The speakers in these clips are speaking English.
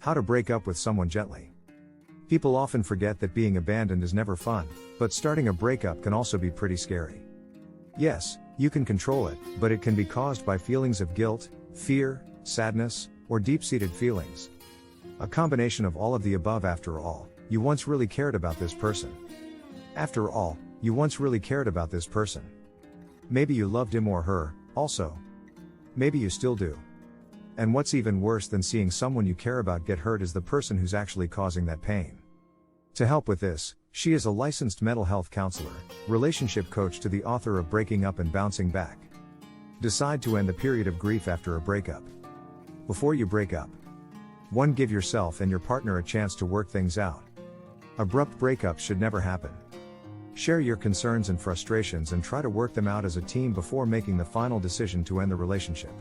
How to break up with someone gently. People often forget that being abandoned is never fun, but starting a breakup can also be pretty scary. Yes, you can control it, but it can be caused by feelings of guilt, fear, sadness, or deep-seated feelings. A combination of all of the above. After all, you once really cared about this person. After all, you once really cared about this person. Maybe you loved him or her, also. Maybe you still do. And what's even worse than seeing someone you care about get hurt is the person who's actually causing that pain. To help with this, she is a licensed mental health counselor, relationship coach to the author of Breaking Up and Bouncing Back. Decide to end the period of grief after a breakup. Before you break up. 1. Give yourself and your partner a chance to work things out. Abrupt breakups should never happen. Share your concerns and frustrations and try to work them out as a team before making the final decision to end the relationship.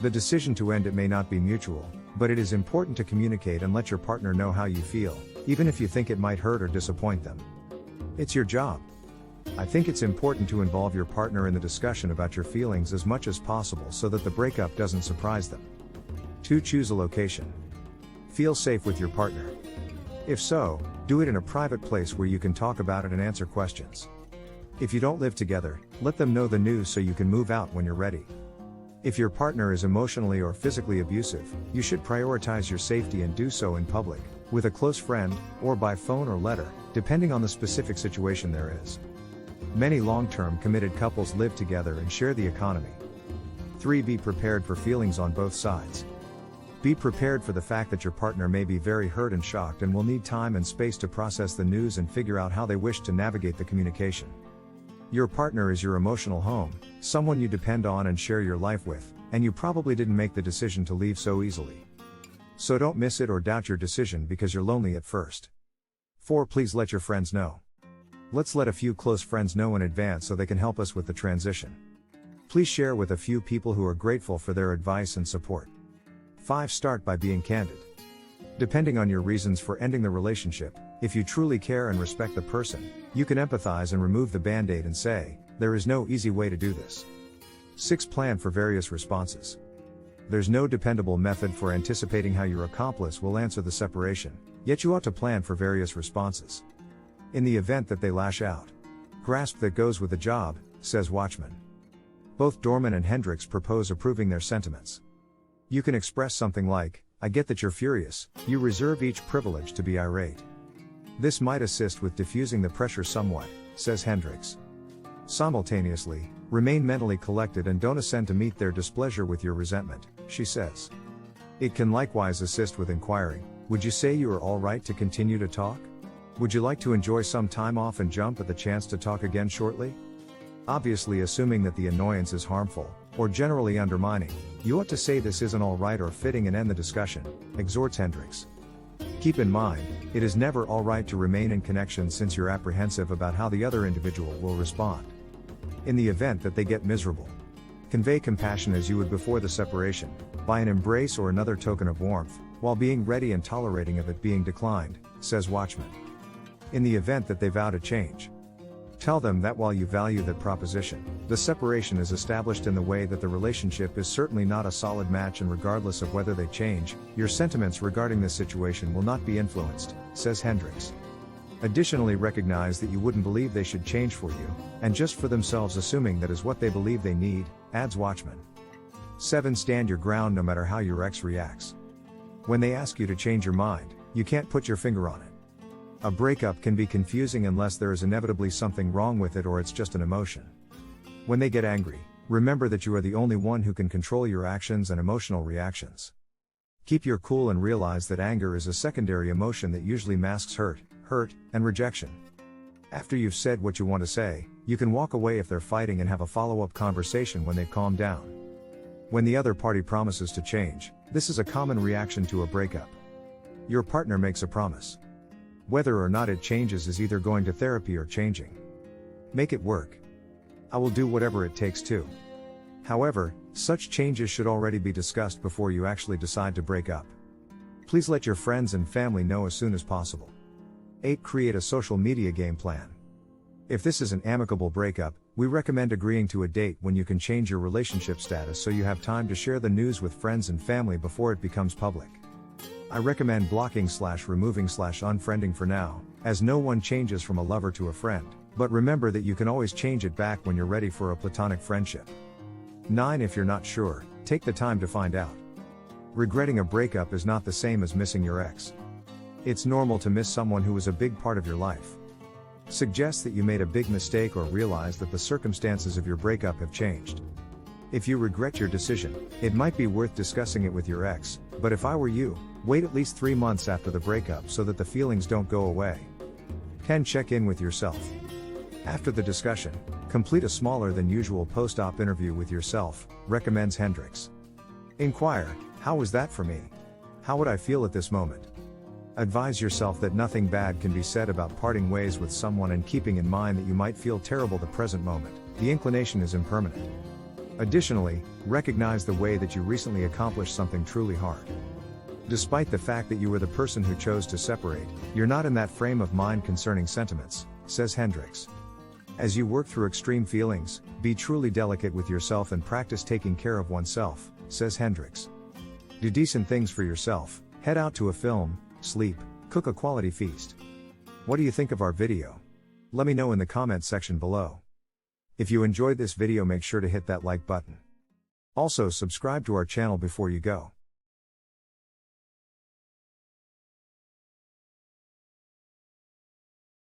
The decision to end it may not be mutual, but it is important to communicate and let your partner know how you feel, even if you think it might hurt or disappoint them. It's your job. I think it's important to involve your partner in the discussion about your feelings as much as possible so that the breakup doesn't surprise them. 2. Choose a location. Feel safe with your partner. If so, do it in a private place where you can talk about it and answer questions. If you don't live together, let them know the news so you can move out when you're ready. If your partner is emotionally or physically abusive, you should prioritize your safety and do so in public, with a close friend, or by phone or letter, depending on the specific situation there is. Many long-term committed couples live together and share the economy. 3. Be prepared for feelings on both sides. Be prepared for the fact that your partner may be very hurt and shocked and will need time and space to process the news and figure out how they wish to navigate the communication. Your partner is your emotional home, someone you depend on and share your life with, and you probably didn't make the decision to leave so easily. So don't miss it or doubt your decision because you're lonely at first. 4. Please let your friends know. Let's let a few close friends know in advance so they can help us with the transition. Please share with a few people who are grateful for their advice and support. 5. Start by being candid. Depending on your reasons for ending the relationship, if you truly care and respect the person, you can empathize and remove the band-aid and say, there is no easy way to do this. 6. Plan for various responses. There's no dependable method for anticipating how your accomplice will answer the separation, yet you ought to plan for various responses. In the event that they lash out. Grasp that goes with the job, says Watchman. Both Dorman and Hendricks propose approving their sentiments. You can express something like, I get that you're furious, you reserve each privilege to be irate. This might assist with diffusing the pressure somewhat, says Hendricks. Simultaneously, remain mentally collected and don't assent to meet their displeasure with your resentment, she says. It can likewise assist with inquiring, would you say you are all right to continue to talk? Would you like to enjoy some time off and jump at the chance to talk again shortly? Obviously, assuming that the annoyance is harmful, or generally undermining, you ought to say this isn't all right or fitting and end the discussion, exhorts Hendricks. Keep in mind, it is never all right to remain in connection since you're apprehensive about how the other individual will respond. In the event that they get miserable, convey compassion as you would before the separation, by an embrace or another token of warmth, while being ready and tolerating of it being declined, says Watchman. In the event that they vow to change, tell them that while you value that proposition, the separation is established in the way that the relationship is certainly not a solid match, and regardless of whether they change, your sentiments regarding this situation will not be influenced, says Hendricks. Additionally, recognize that you wouldn't believe they should change for you, and just for themselves assuming that is what they believe they need, adds Watchman. 7. Stand your ground no matter how your ex reacts. When they ask you to change your mind, you can't put your finger on it. A breakup can be confusing unless there is inevitably something wrong with it or it's just an emotion. When they get angry, remember that you are the only one who can control your actions and emotional reactions. Keep your cool and realize that anger is a secondary emotion that usually masks hurt, and rejection. After you've said what you want to say, you can walk away if they're fighting and have a follow-up conversation when they've calmed down. When the other party promises to change, this is a common reaction to a breakup. Your partner makes a promise. Whether or not it changes is either going to therapy or changing. Make it work. I will do whatever it takes to. However, such changes should already be discussed before you actually decide to break up. Please let your friends and family know as soon as possible. 8. Create a social media game plan. If this is an amicable breakup, we recommend agreeing to a date when you can change your relationship status so you have time to share the news with friends and family before it becomes public. I recommend blocking/removing/unfriending for now, as no one changes from a lover to a friend, but remember that you can always change it back when you're ready for a platonic friendship. 9. If you're not sure, take the time to find out. Regretting a breakup is not the same as missing your ex. It's normal to miss someone who was a big part of your life. Suggest that you made a big mistake or realize that the circumstances of your breakup have changed. If you regret your decision, it might be worth discussing it with your ex, but if I were you, wait at least 3 months after the breakup so that the feelings don't go away. 10. Check in with yourself. After the discussion, complete a smaller than usual post-op interview with yourself, recommends Hendricks. Inquire, how was that for me? How would I feel at this moment? Advise yourself that nothing bad can be said about parting ways with someone and keeping in mind that you might feel terrible the present moment. The inclination is impermanent. Additionally, recognize the way that you recently accomplished something truly hard. Despite the fact that you were the person who chose to separate, you're not in that frame of mind concerning sentiments, says Hendricks. As you work through extreme feelings, be truly delicate with yourself and practice taking care of oneself, says Hendricks. Do decent things for yourself, head out to a film, sleep, cook a quality feast. What do you think of our video? Let me know in the comments section below. If you enjoyed this video, make sure to hit that like button. Also, subscribe to our channel before you go.